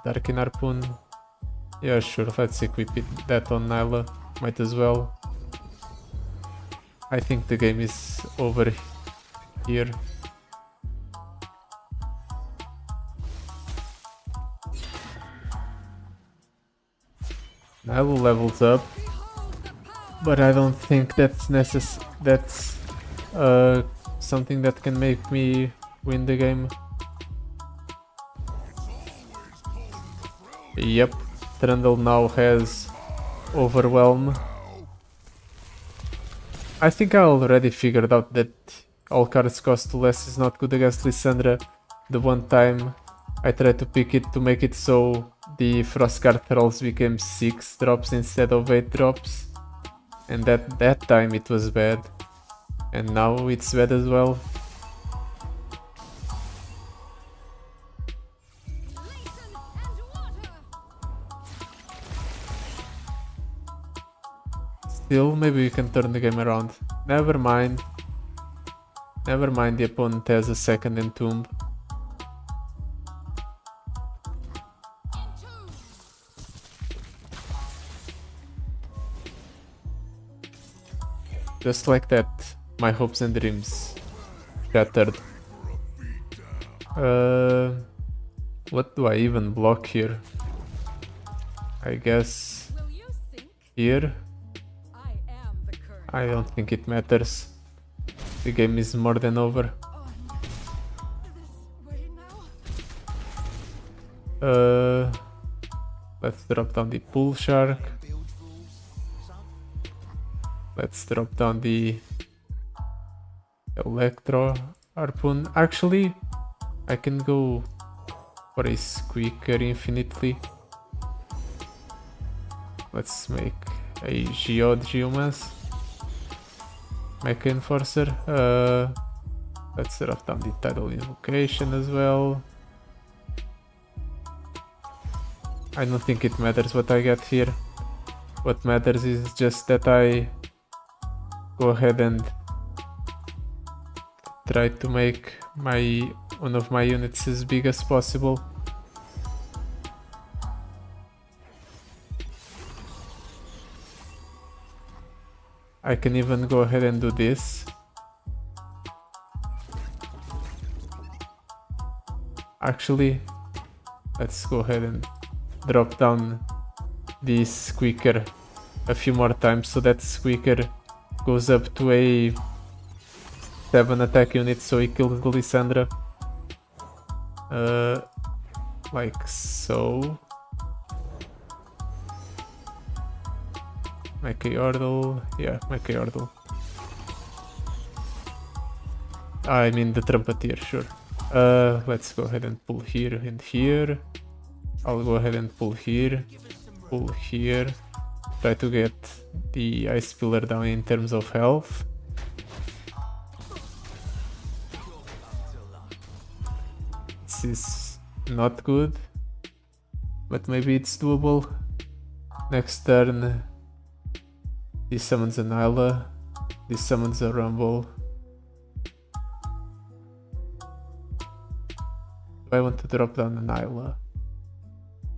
Darkin Harpoon. Yeah, sure, let's equip that on Nilah. Might as well. I think the game is over here. Nilah levels up, but I don't think that's something that can make me win the game. Yep, Trundle now has Overwhelm. I think I already figured out that all cards cost 2 less is not good against Lissandra. The one time I tried to pick it to make it so the Frostguard Thralls became 6 drops instead of 8 drops. And that time it was bad. And now it's bad as well. Still, maybe we can turn the game around. Never mind. Never mind, the opponent has a second Entomb. Just like that, my hopes and dreams shattered. What do I even block here? I guess here? I don't think it matters. The game is more than over. Let's drop down the Pool Shark. Let's drop down the Electro Harpoon. Actually, I can go for a Squeaker infinitely. Let's make a Geomancy. Mecha Enforcer. Let's drop down the Tidal Invocation as well. I don't think it matters what I get here. What matters is just that I go ahead and try to make one of my units as big as possible. I can even go ahead and do this. Actually, let's go ahead and drop down this Squeaker a few more times so that Squeaker goes up to a 7 attack unit so he kills the Lissandra. Like so. Make a Yordle, yeah, make a Yordle. I mean the Trumpeteer, sure. Let's go ahead and pull here and here. I'll go ahead and pull here, pull here. Try to get the Ice Pillar down in terms of health. This is not good, but maybe it's doable. Next turn, this summons a Nilah, this summons a Rumble. Do I want to drop down a Nilah?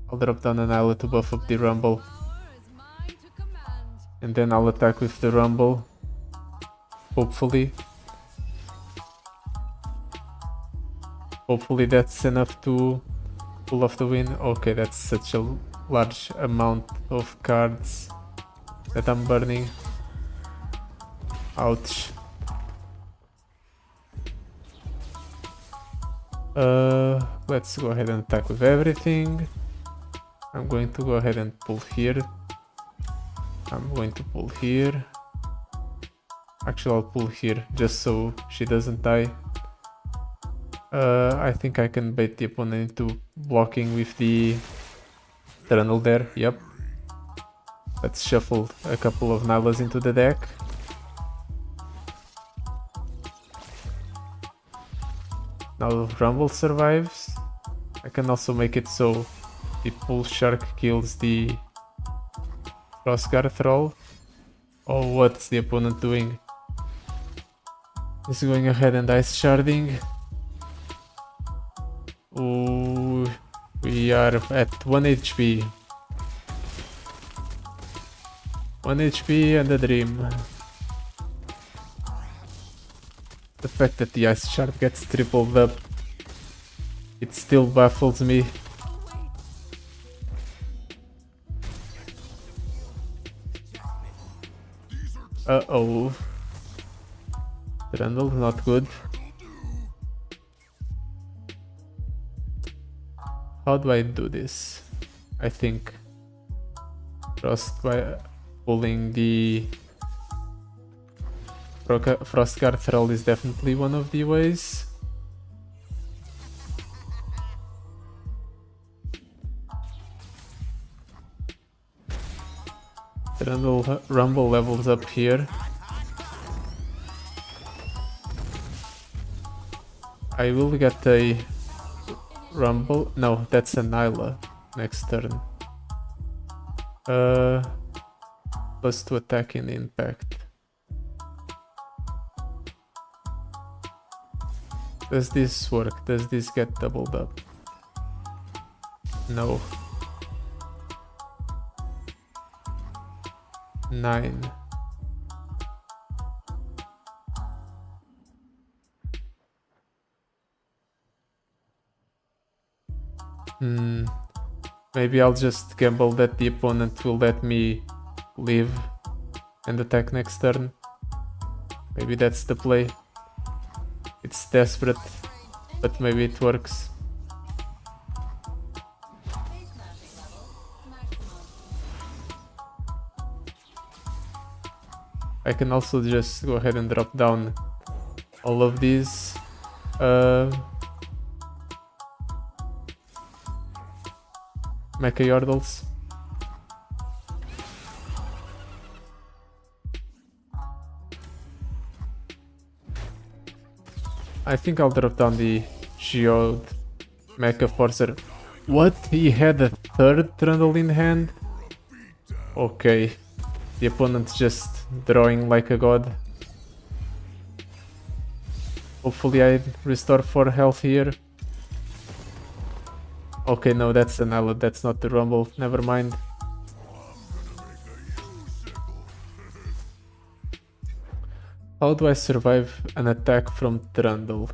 I'll drop down a Nilah to buff up the Rumble. And then I'll attack with the Rumble. Hopefully. Hopefully that's enough to pull off the win. Okay, that's such a large amount of cards that I'm burning. Ouch. Let's go ahead and attack with everything. I'm going to go ahead and pull here. I'm going to pull here. Actually, I'll pull here just so she doesn't die. I think I can bait the opponent into blocking with the Trundle there. Yep. Let's shuffle a couple of Nilahs into the deck. Now Rumble survives. I can also make it so The Pool Shark kills the Frostguard Troll. Oh, what's the opponent doing? He's going ahead and ice sharding. Ooh, we are at 1 HP. 1 HP and a dream. The fact that the ice shard gets tripled up, it still baffles me. Uh-oh. Trundle, not good. How do I do this? I think Frost by pulling the Frostguard Troll is definitely one of the ways. Rumble levels up here. I will get a Rumble. No, that's a Nilah next turn. +2 attack and impact. Does this work? Does this get doubled up? No. 9. Maybe I'll just gamble that the opponent will let me live and attack next turn. Maybe that's the play. It's desperate, but maybe it works. I can also just go ahead and drop down all of these. Mecha Yordles. I think I'll drop down the Geode Mecha Forcer. What? He had a third Trundle in hand? Okay. The opponent's just drawing like a god. Hopefully I restore 4 health here. Okay, no, that's an Nilah, that's not the Rumble, never mind. How do I survive an attack from Trundle?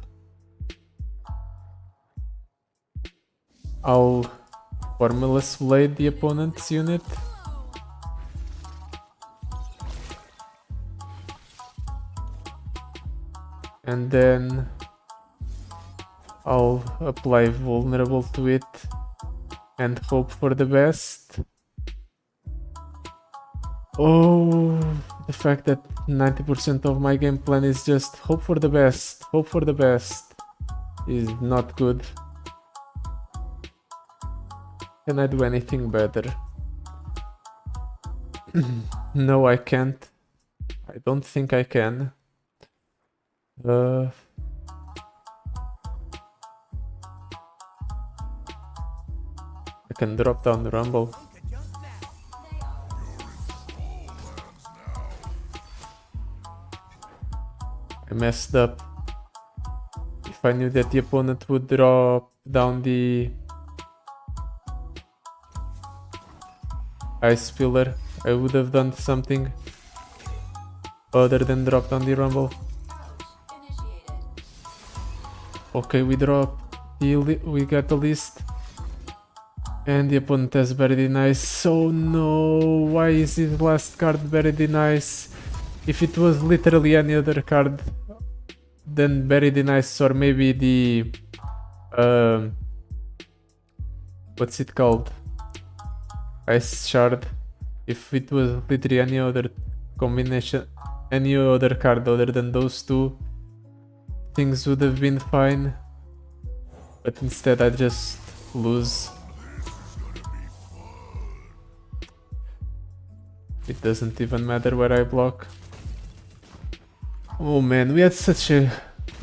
I'll Formless Blade the opponent's unit. And then I'll apply Vulnerable to it and hope for the best. Oh, the fact that 90% of my game plan is just hope for the best, hope for the best is not good. Can I do anything better? No, I can't. I don't think I can. I can drop down the Rumble. I messed up. If I knew that the opponent would drop down the Ice Pillar, I would have done something other than drop down the Rumble. Okay, we got the list. And the opponent has Buried in Ice. Oh no, why is his last card Buried in Ice? If it was literally any other card than Buried in Ice, or maybe the what's it called? Ice Shard. If it was literally any other combination, any other card other than those two, things would have been fine. But instead I just lose. It doesn't even matter where I block. Oh man, we had such a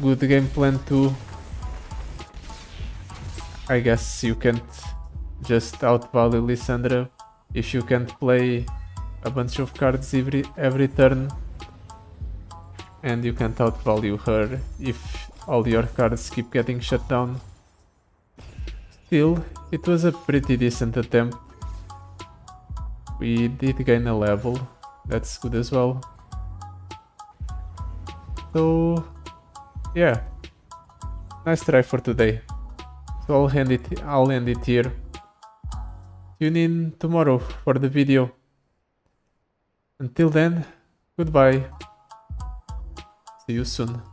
good game plan too. I guess you can't just outvalue Lissandra if you can't play a bunch of cards every turn, and you can't outvalue her if all your cards keep getting shut down. Still, it was a pretty decent attempt. We did gain a level, that's good as well. So yeah, nice try for today. So I'll end it here. Tune in tomorrow for the video. Until then, goodbye. See you soon.